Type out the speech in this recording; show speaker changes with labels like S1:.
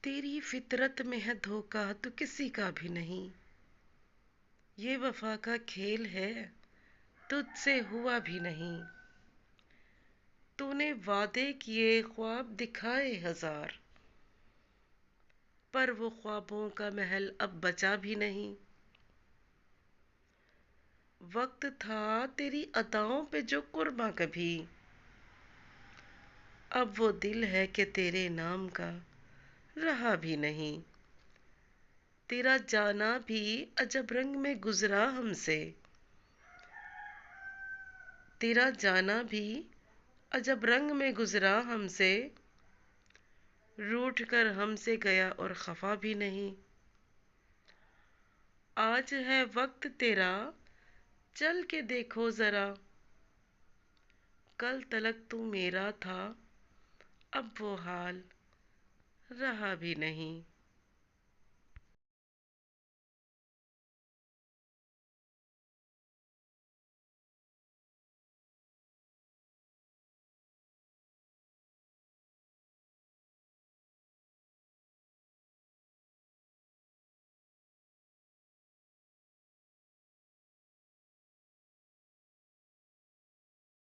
S1: تیری فطرت میں ہے دھوکا تو کسی کا بھی نہیں، یہ وفا کا کھیل ہے تجھ سے ہوا بھی نہیں۔ تو نے وعدے کیے خواب دکھائے ہزار، پر وہ خوابوں کا محل اب بچا بھی نہیں۔ وقت تھا تیری عطاؤں پہ جو قرباں کبھی، اب وہ دل ہے کہ تیرے نام کا رہا بھی نہیں۔ تیرا جانا بھی عجب رنگ میں گزرا ہم سے، تیرا جانا بھی عجب رنگ میں گزرا ہم سے، روٹھ کر ہم سے گیا اور خفا بھی نہیں۔ آج ہے وقت تیرا چل کے دیکھو ذرا، کل تلک تو میرا تھا اب وہ حال رہا بھی نہیں۔